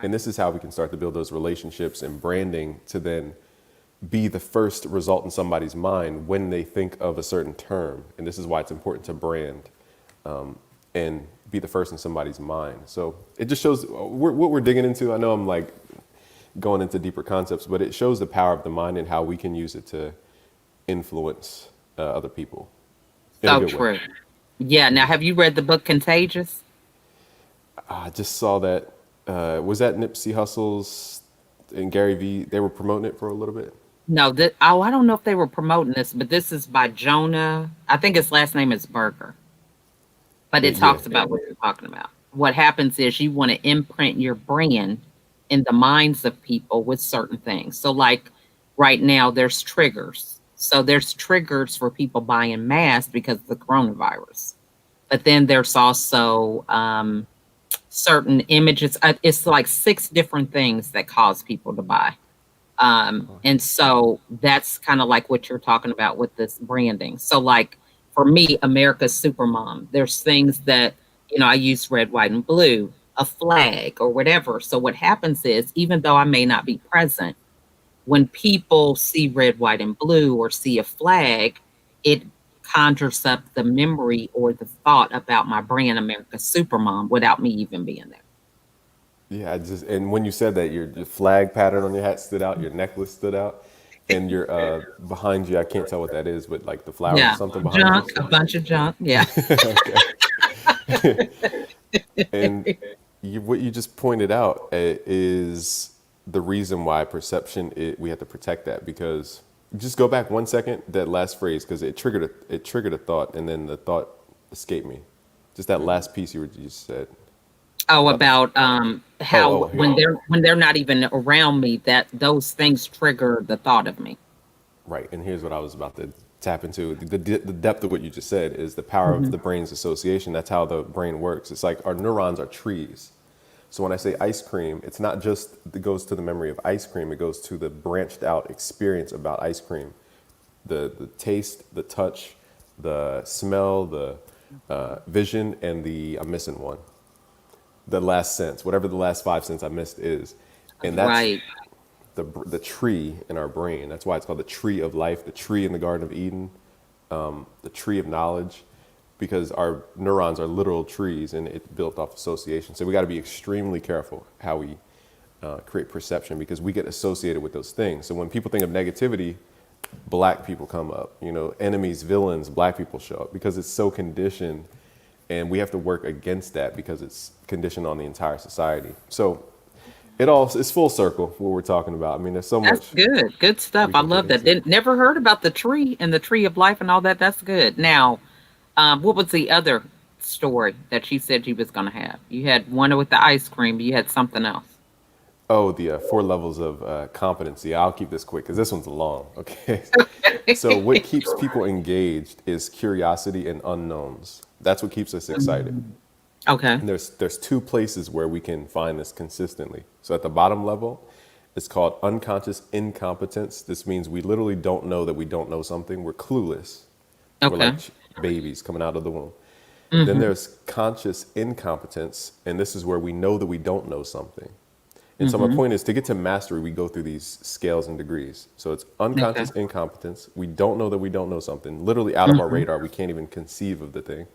And this is how we can start to build those relationships and branding to then be the first result in somebody's mind when they think of a certain term. And this is why it's important to brand and be the first in somebody's mind. So it just shows what we're digging into. I know I'm like going into deeper concepts, but it shows the power of the mind and how we can use it to influence other people.
So true. Yeah. Now, have you read the book Contagious?
I just saw that. Was that Nipsey Hussle's and Gary Vee? They were promoting it for a little bit.
No, I don't know if they were promoting this, but this is by Jonah. I think his last name is Berger. But it talks about what you're talking about. What happens is you want to imprint your brand in the minds of people with certain things. So like right now, there's triggers. So there's triggers for people buying masks because of the coronavirus. But then there's also certain images. It's like 6 different things that cause people to buy. And so that's kind of like what you're talking about with this branding. So like for me, America's Supermom, there's things that, I use red, white, and blue, a flag or whatever. So what happens is, even though I may not be present, when people see red, white, and blue or see a flag, it conjures up the memory or the thought about my brand, America's Supermom, without me even being there.
Yeah, and when you said that, your flag pattern on your hat stood out, your necklace stood out, and your behind you, I can't tell what that is, but like the flowers or something behind
junk,
you.
a bunch of junk, yeah.
And what you just pointed out is the reason why perception, we have to protect that, because just go back 1 second, that last phrase, because it triggered a thought, and then the thought escaped me. Just that last piece you just said.
Oh,
about the
about how
here.
when they're not even around me, that those things trigger the thought of me.
Right, and here's what I was about to tap into. The depth of what you just said is the power of
Hmm.
the brain's association. That's how the brain works. It's like our neurons are trees. So when I say ice cream, it's not just it goes to the memory of ice cream. It goes to the branched out experience about ice cream, the taste, the touch, the smell, the vision, and the I'm missing one, the last sense, whatever the last five sense I missed is, and that's
Right.
the tree in our brain. That's why it's called the tree of life, the tree in the Garden of Eden, the tree of knowledge, because our neurons are literal trees and it's built off association. So we got to be extremely careful how we create perception because we get associated with those things. So when people think of negativity, black people come up, enemies, villains, black people show up because it's so conditioned and we have to work against that because it's conditioned on the entire society. So it's full circle what we're talking about. I mean, there's so
That's
much
good. Good stuff.
we
I
can get
love that.
into.
Didn't never heard about the tree and the tree of life and all that. That's good. Now, what was the other story that she said you was gonna have? You had one with the ice cream. You had something else.
Oh, the four levels of competency. I'll keep this quick because this one's long. Okay. So what keeps people engaged is curiosity and unknowns. That's what keeps us excited.
Okay.
And there's two places where we can find this consistently. So at the bottom level, it's called unconscious incompetence. This means we literally don't know that we don't know something. We're clueless. We're
Okay.
like babies coming out of the womb. Then
Mm-hmm.
there's conscious incompetence, and this is where we know that we don't know something. And so my
Mm-hmm.
point is to get to mastery, we go through these scales and degrees. So it's
Okay.
unconscious incompetence. We don't know that we don't know something, literally out of our
Mm-hmm.
radar. We can't even conceive of the thing.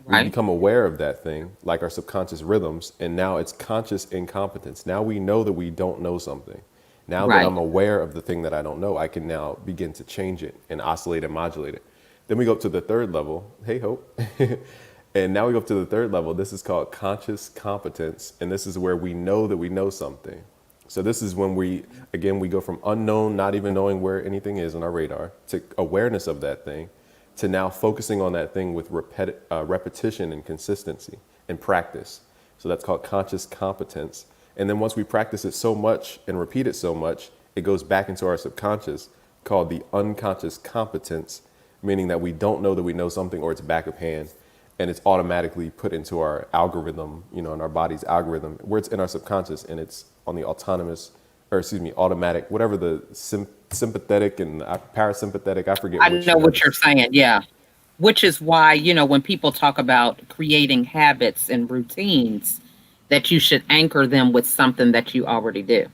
We
Right.
become aware of that thing, like our subconscious rhythms, and now it's conscious incompetence. Now we know that we don't know something. Now that
Right.
I'm aware of the thing that I don't know, I can now begin to change it and oscillate and modulate it. Then we go up to the third level. Hey, Hope. And now we go up to the third level. This is called conscious competence. And this is where we know that we know something. So this is when we go from unknown, not even knowing where anything is on our radar, to awareness of that thing, to now focusing on that thing with repetition and consistency and practice. So that's called conscious competence. And then once we practice it so much and repeat it so much, it goes back into our subconscious called the unconscious competence, meaning that we don't know that we know something or it's back of hand and it's automatically put into our algorithm, in our body's algorithm, where it's in our subconscious and it's on the automatic, whatever the sympathetic and parasympathetic, I forget
I
which
know what you're
nervous.
saying. Yeah. Which is why, when people talk about creating habits and routines, that you should anchor them with something that you already do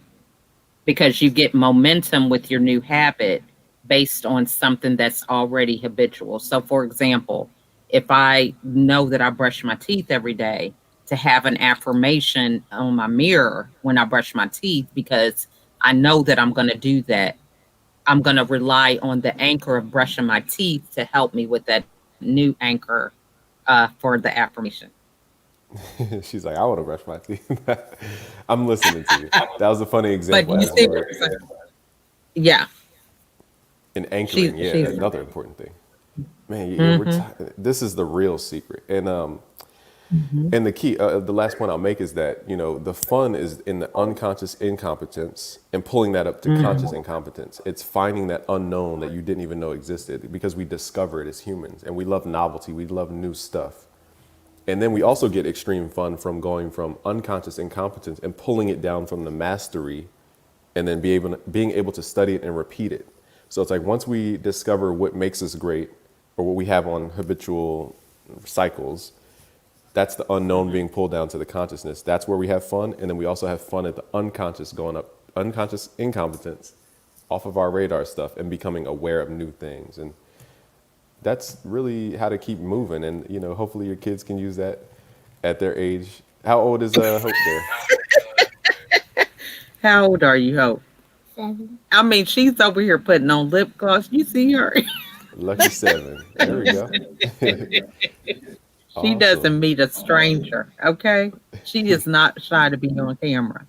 because you get momentum with your new habit based on something that's already habitual. So, for example, if I know that I brush my teeth every day, to have an affirmation on my mirror when I brush my teeth, because I know that I'm going to do that, I'm going to rely on the anchor of brushing my teeth to help me with that new anchor for the affirmation.
She's like, I want to brush my teeth. I'm listening to you. That was a funny
But
example,
you
as
see
you
what
were
I'm saying? Yeah,
in anchoring. Yeah,
she's.
another important thing. Man,
Hmm.
this is the real secret.
Hmm.
And the key, the last point I'll make is that, the fun is in the unconscious incompetence and pulling that up to conscious
Hmm.
incompetence. It's finding that unknown that you didn't even know existed because we discover it as humans and we love novelty. We love new stuff. And then we also get extreme fun from going from unconscious incompetence and pulling it down from the mastery and then being able to study it and repeat it. So it's like once we discover what makes us great or what we have on habitual cycles, that's the unknown being pulled down to the consciousness. That's where we have fun. And then we also have fun at the unconscious going up, unconscious incompetence off of our radar stuff and becoming aware of new things. And that's really how to keep moving. And, hopefully your kids can use that at their age. How old is Hope there?
How old are you, Hope? I mean, she's over here putting on lip gloss. You see her?
Lucky 7. There we go.
She
Awesome.
doesn't meet a stranger. Okay, she is not shy to be on camera.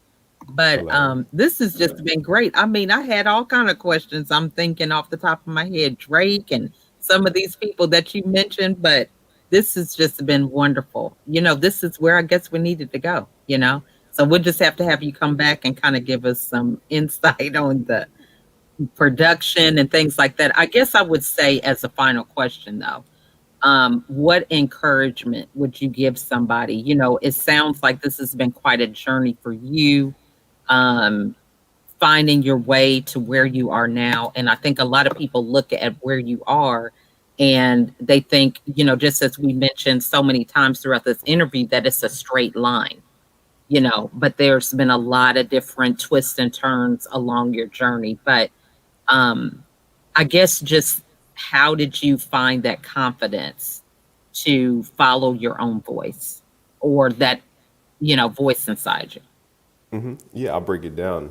But
Hilarious.
this has just been great. I mean, I had all kind of questions. I'm thinking off the top of my head, Drake and some of these people that you mentioned, but This has just been wonderful. This is where I guess we needed to go. So we'll just have to have you come back and kind of give us some insight on the production and things like that. I guess I would say, as a final question though, what encouragement would you give somebody? It sounds like this has been quite a journey for you, um, finding your way to where you are now. And I think a lot of people look at where you are and they think, just as we mentioned so many times throughout this interview, that it's a straight line, but there's been a lot of different twists and turns along your journey. But um, I guess just how did you find that confidence to follow your own voice or that voice inside you?
Yeah, I'll break it down.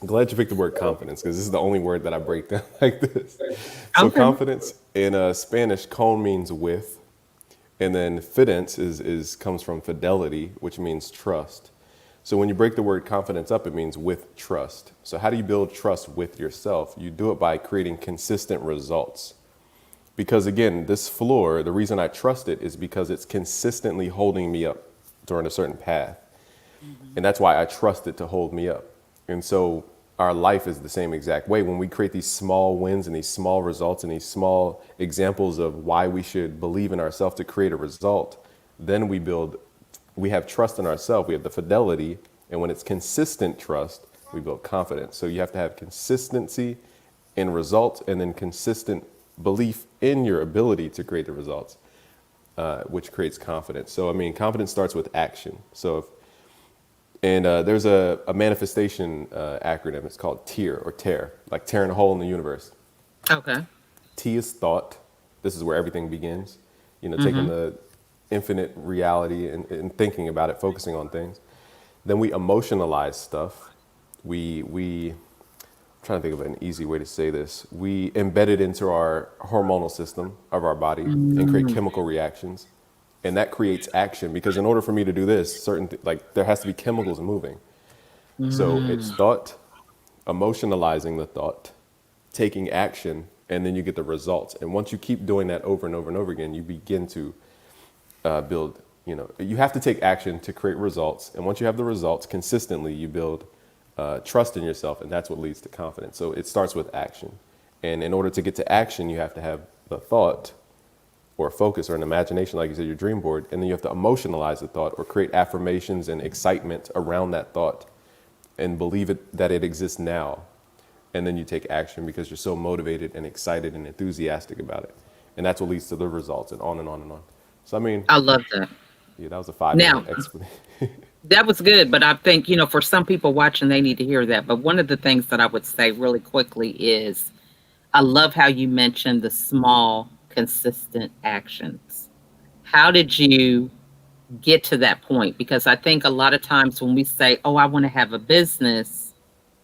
I'm glad you picked the word confidence because this is the only word that I break down like this. So
Okay.
confidence in Spanish, con means with, and then fidence is comes from fidelity, which means trust. So when you break the word confidence up, it means with trust. So how do you build trust with yourself? You do it by creating consistent results. Because again, this floor, the reason I trust it is because it's consistently holding me up during a certain path.
Mhm.
And that's why I trust it to hold me up. And so our life is the same exact way. When we create these small wins and these small results and these small examples of why we should believe in ourselves to create a result, then we have trust in ourselves. We have the fidelity. And when it's consistent trust, we build confidence. So you have to have consistency in results and then consistent belief in your ability to create the results, which creates confidence. So, I mean, confidence starts with action. So if there's a manifestation acronym. It's called TEAR or TEAR, like tearing a hole in the universe.
Okay.
T is thought. This is where everything begins. Taking
Hmm.
the infinite reality and thinking about it, focusing on things. Then we emotionalize stuff. I'm trying to think of an easy way to say this. We embed it into our hormonal system of our body and create
Mm.
chemical reactions. And that creates action because in order for me to do this, like there has to be chemicals moving. So it's
Mm.
thought, emotionalizing the thought, taking action, and then you get the results. And once you keep doing that over and over and over again, you begin to build. You have to take action to create results. And once you have the results consistently, you build trust in yourself, and that's what leads to confidence. So it starts with action. And in order to get to action, you have to have the thought or focus or an imagination, like you said, your dream board, and then you have to emotionalize the thought or create affirmations and excitement around that thought and believe it that it exists now. And then you take action because you're so motivated and excited and enthusiastic about it. And that's what leads to the results and on and on and on. So I mean,
I love that.
yeah, that was a 5 minute
Now,
explanation.
that was good, but I think, for some people watching, they need to hear that. But one of the things that I would say really quickly is I love how you mentioned the small, consistent actions. How did you get to that point? Because I think a lot of times when we say, oh, I want to have a business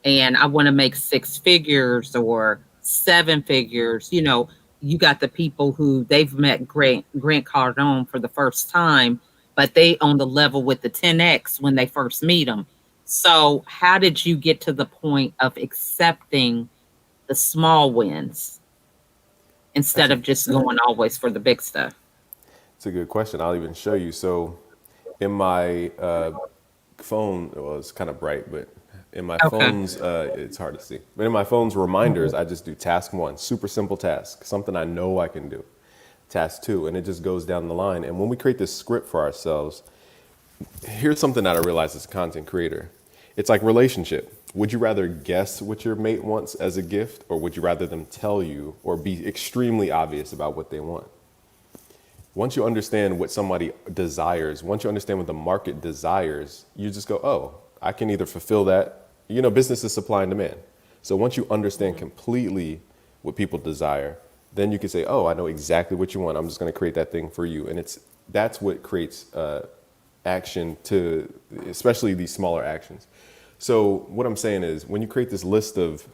and I want to make six figures or seven figures, you got the people who they've met Grant Cardone for the first time, but they on the level with the 10X when they first meet them. So how did you get to the point of accepting the small wins
That's
instead
a
of just going always for the big stuff?
it's a good question. I'll even show you. So in my phone, well, it's kind of bright, but in my
Okay.
phone's, it's hard to see. But in my phone's reminders, I just do task one, super simple task, something I know I can do. Task two, and it just goes down the line. And when we create this script for ourselves, here's something that I realized as a content creator. It's like relationship. Would you rather guess what your mate wants as a gift, or would you rather them tell you or be extremely obvious about what they want? Once you understand what somebody desires, once you understand what the market desires, you just go, oh, I can either fulfill that. Business is supply and demand. So once you understand
Mhm.
completely what people desire, then you can say, oh, I know exactly what you want. I'm just going to create that thing for you. And that's what creates action to, especially these smaller actions. So what I'm saying is when you create this list of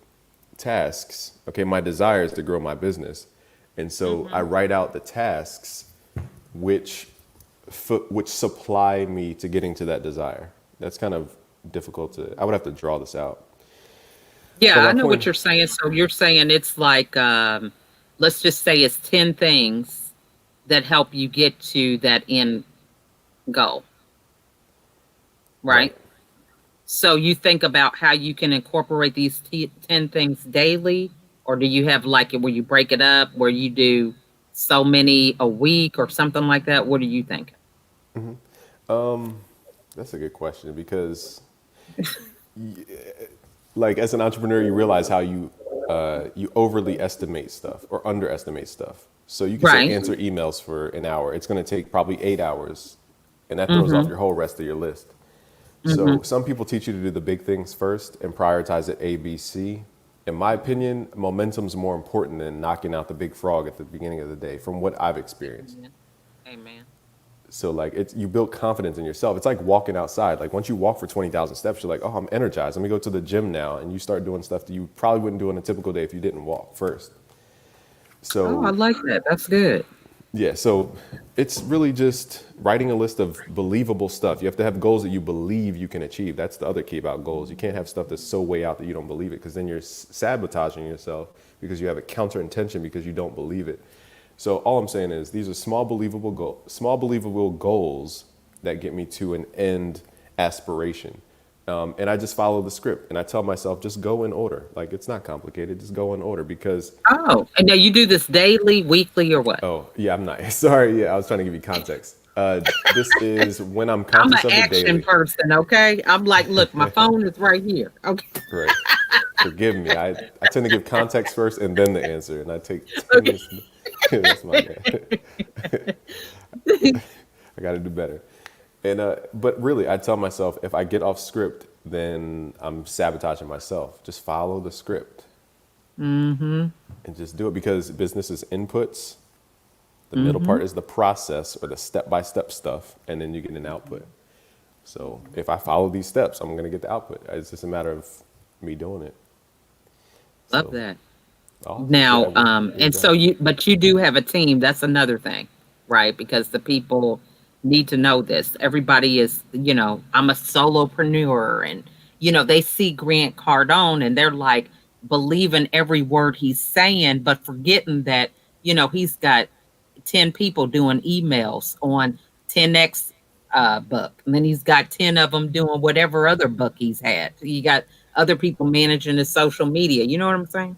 tasks, okay, my desire is to grow my business. And so I
Mhm.
write out the tasks which which supply me to getting to that desire. That's kind of difficult to. I would have to draw this out. But
Yeah,
my
I know what
point,
you're saying. So you're saying it's like, let's just say it's 10 things that help you get to that end goal,
Right.
right? So you think about how you can incorporate these 10 things daily, or do you have like it where you break it up, where you do so many a week or something like that? What do you think?
That's a good question because, like, as an entrepreneur, you realize how you overly estimate stuff or underestimate stuff. So you can say
Right.
answer emails for an hour. It's going to take probably 8 hours, and that throws off
Mm-hmm.
your whole rest of your list. So
Mm-hmm.
some people teach you to do the big things first and prioritize it A, B, C. In my opinion, momentum's more important than knocking out the big frog at the beginning of the day, from what I've experienced.
Amen. Amen.
So like it's you build confidence in yourself. It's like walking outside. Like once you walk for 20,000 steps, you're like, oh, I'm energized. Let me go to the gym now, and you start doing stuff that you probably wouldn't do on a typical day if you didn't walk first.
Oh, I
So
like that. That's good.
yeah, so it's really just writing a list of believable stuff. You have to have goals that you believe you can achieve. That's the other key about goals. You can't have stuff that's so way out that you don't believe it, because then you're sabotaging yourself because you have a counter intention because you don't believe it. So all I'm saying is these are small believable goals that get me to an end aspiration. And I just follow the script and I tell myself, just go in order. Like it's not complicated, just go in order because,
Oh, and now you do this daily, weekly, or what?
oh, yeah, I'm not. Sorry. Yeah, I was trying to give you context. This is when I'm
I'm an
conscious of it
action
daily.
person, okay? I'm like, look, my phone is right here. Okay.
Right. Forgive me. I tend to give context first and then the answer. And I take 10
Okay.
minutes. That's my bad. I got to do better. And but really, I tell myself if I get off script, then I'm sabotaging myself. Just follow the script
Mm-hmm.
and just do it because business is inputs. The middle
Mm-hmm.
part is the process or the step by step stuff, and then you get an output. So if I follow these steps, I'm going to get the output. It's just a matter of me doing it.
Love
So
that.
awesome. Yeah.
Now,
Yeah.
and
Go
so
ahead.
but you do have a team. That's another thing, right? Because the people need to know this. Everybody is, I'm a solopreneur, and they see Grant Cardone and they're like believing every word he's saying, but forgetting that, he's got 10 people doing emails on 10x book. And then he's got 10 of them doing whatever other book he's had. You got other people managing his social media. You know what I'm saying?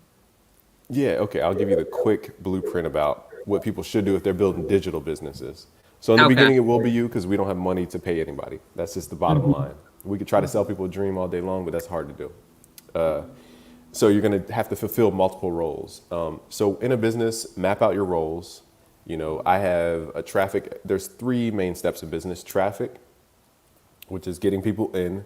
Yeah, okay. I'll give you the quick blueprint about what people should do if they're building digital businesses. So in the
Okay.
beginning, it will be you because we don't have money to pay anybody. That's just the bottom
Mhm.
line. We could try to sell people a dream all day long, but that's hard to do. So you're going to have to fulfill multiple roles. So in a business, map out your roles. I have a traffic. There's three main steps of business: traffic, which is getting people in;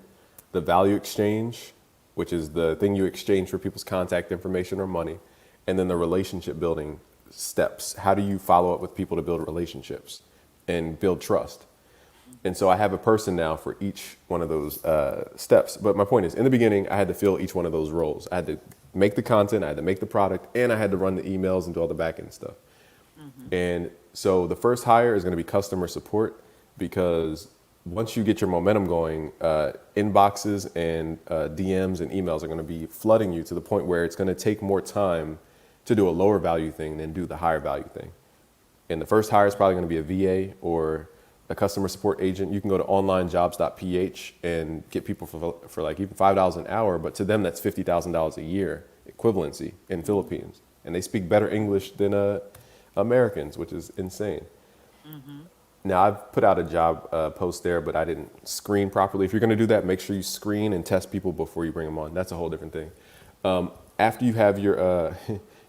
the value exchange, which is the thing you exchange for people's contact information or money; and then the relationship building steps. How do you follow up with people to build relationships and build trust? And so I have a person now for each one of those steps. But my point is, in the beginning, I had to fill each one of those roles. I had to make the content, I had to make the product, and I had to run the emails and do all the back end stuff.
Mhm.
And so the first hire is going to be customer support because once you get your momentum going, inboxes and DMs and emails are going to be flooding you to the point where it's going to take more time to do a lower value thing than do the higher value thing. And the first hire is probably going to be a VA or a customer support agent. You can go to onlinejobs.ph and get people for like even $5 an hour, but to them that's $50,000 a year equivalency in Philippines, and they speak better English than Americans, which is insane.
Mhm.
Now I've put out a job post there, but I didn't screen properly. If you're going to do that, make sure you screen and test people before you bring them on. That's a whole different thing. After you have your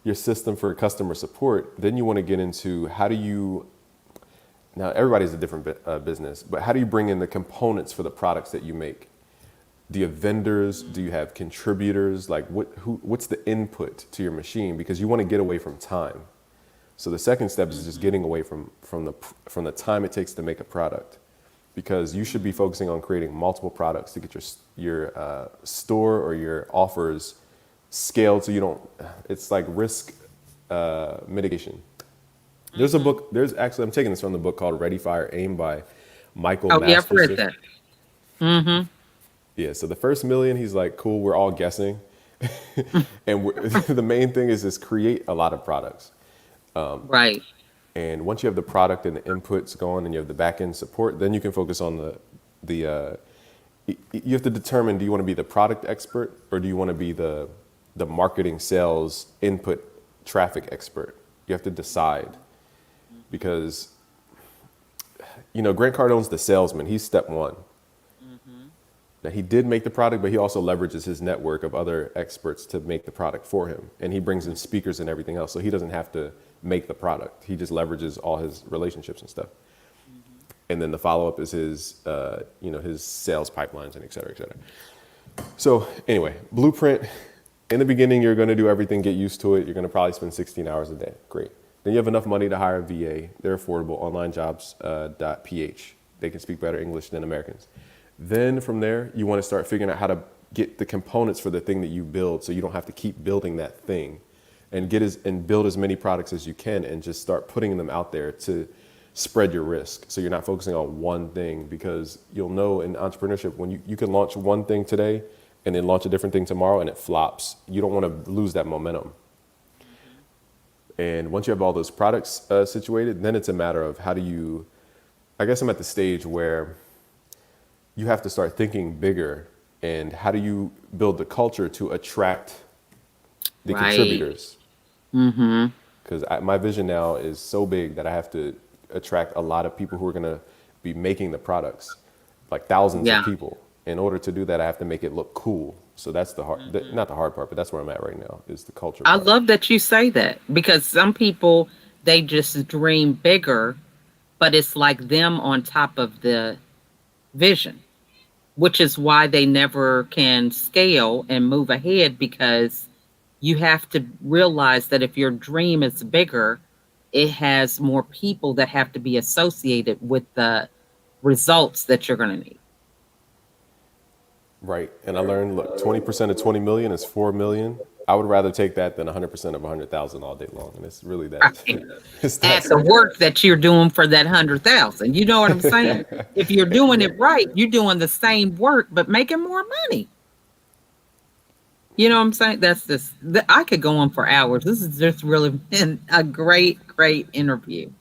your system for customer support, then you want to get into how do you now everybody's a different business, but how do you bring in the components for the products that you make? Do you have vendors? Do you have contributors? Like what's the input to your machine? Because you want to get away from time. So the second step is just
Mhm.
getting away from the time it takes to make a product, because you should be focusing on creating multiple products to get your store or your offers scaled so you don't. It's like risk mitigation. There's a
Mhm.
book. There's actually I'm taking this from the book called Ready Fire Aim by Michael
Oh, yeah, I've read
Masterson.
that. Mhm.
Yeah. So the first million, he's like, cool. We're all guessing, and the main thing is create a lot of products.
Right.
And once you have the product and the inputs going and you have the back end support, then you can focus on you have to determine, do you want to be the product expert or do you want to be the marketing, sales, input, traffic expert? You have to decide, because, Grant Cardone's the salesman. He's step one. Now, he did make the product, but he also leverages his network of other experts to make the product for him. And he brings in speakers and everything else. So he doesn't have to make the product. He just leverages all his relationships and stuff. And then the follow-up is his sales pipelines and et cetera, et cetera. So anyway, blueprint. In the beginning, you're going to do everything, get used to it. You're going to probably spend 16 hours a day. Great. Then you have enough money to hire a VA. They're affordable. Onlinejobs.ph. They can speak better English than Americans. Then from there, you want to start figuring out how to get the components for the thing that you build, so you don't have to keep building that thing, and build as many products as you can, and just start putting them out there to spread your risk. So you're not focusing on one thing, because you'll know in entrepreneurship, when you can launch one thing today and then launch a different thing tomorrow and it flops. You don't want to lose that momentum. And once you have all those products situated, then it's a matter of I guess I'm at the stage where you have to start thinking bigger, and how do you build the culture to attract the contributors? Because my vision now is so big that I have to attract a lot of people who are going to be making the products, like thousands of people. In order to do that, I have to make it look cool. So that's the not the hard part, but that's where I'm at right now, is the culture part.
I love that you say that, because some people, they just dream bigger, but it's like them on top of the vision, which is why they never can scale and move ahead, because you have to realize that if your dream is bigger, it has more people that have to be associated with the results that you're going to need.
Right. And I learned, look, 20% of 20 million is 4 million. I would rather take that than 100% of 100,000 all day long. And it's really that.
Right. It's that the work that you're doing for that 100,000. You know what I'm saying? If you're doing it right, you're doing the same work, but making more money. You know what I'm saying? I could go on for hours. This has just really been a great interview.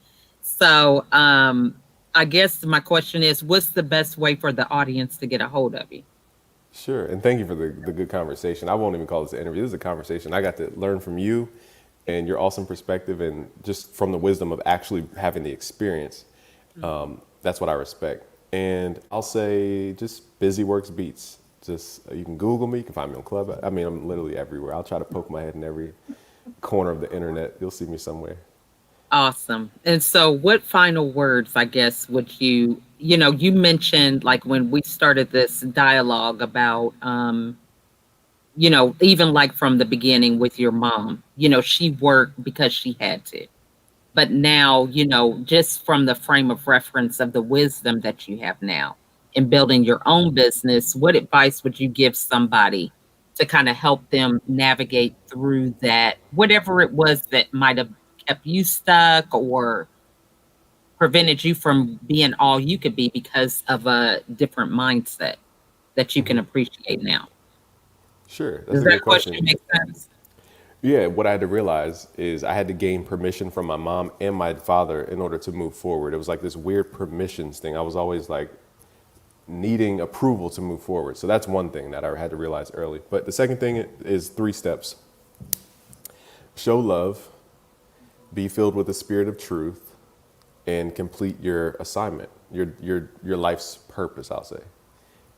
So I guess my question is, what's the best way for the audience to get a hold of you?
Sure. And thank you for the good conversation. I won't even call this an interview. This is a conversation. I got to learn from you and your awesome perspective, and just from the wisdom of actually having the experience. That's what I respect. And I'll say, just busy works beats. Just, you can Google me. You can find me on Club. I mean, I'm literally everywhere. I'll try to poke my head in every corner of the internet. You'll see me somewhere.
Awesome. And so what final words, I guess, would you mentioned, like, when we started this dialogue about, even like from the beginning with your mom, she worked because she had to. But now, just from the frame of reference of the wisdom that you have now in building your own business, what advice would you give somebody to kind of help them navigate through that, whatever it was that might have kept you stuck or prevented you from being all you could be because of a different mindset that you can appreciate now?
Sure. That's
Does
a good
that question make sense?
Yeah, what I had to realize is I had to gain permission from my mom and my father in order to move forward. It was like this weird permissions thing. I was always like needing approval to move forward. So that's one thing that I had to realize early. But the second thing is 3 steps. Show love, be filled with the spirit of truth, and complete your assignment, your life's purpose, I'll say.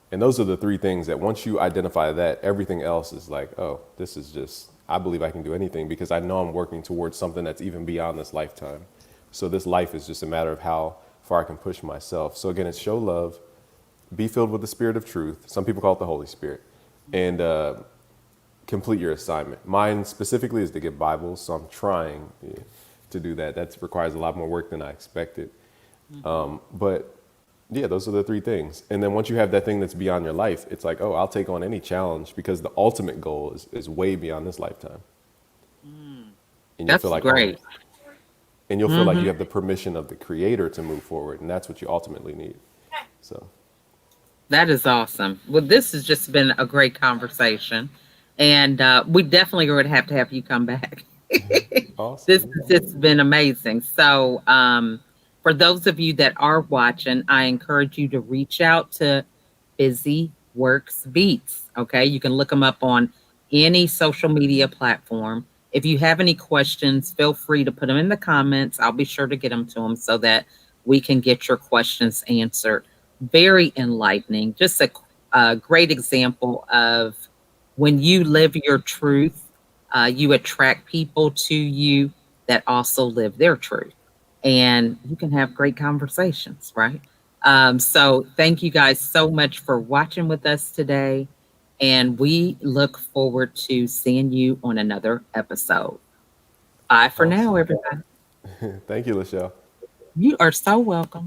And those are the 3 things that once you identify that, everything else is like, oh, this is just, I believe I can do anything, because I know I'm working towards something that's even beyond this lifetime. So this life is just a matter of how far I can push myself. So again, it's show love, be filled with the spirit of truth. Some people call it the Holy Spirit. And complete your assignment. Mine specifically is to get Bibles. So I'm trying to do that. That requires a lot more work than I expected. But yeah, those are the 3 things. And then once you have that thing that's beyond your life, it's like, oh, I'll take on any challenge, because the ultimate goal is way beyond this lifetime. And
That's
feel like,
great.
And you'll feel like you have the permission of the Creator to move forward. And that's what you ultimately need. So
That is awesome. Well, this has just been a great conversation. And we definitely are going to have you come back. This
Awesome.
has just been amazing. So, for those of you that are watching, I encourage you to reach out to Busy Works Beats. Okay. You can look them up on any social media platform. If you have any questions, feel free to put them in the comments. I'll be sure to get them to them so that we can get your questions answered. Very enlightening. Just a great example of when you live your truth, you attract people to you that also live their truth. And you can have great conversations, right? So thank you guys so much for watching with us today. And we look forward to seeing you on another episode. Bye for now,
Awesome.
everybody.
Thank you, LaChelle.
You are so welcome.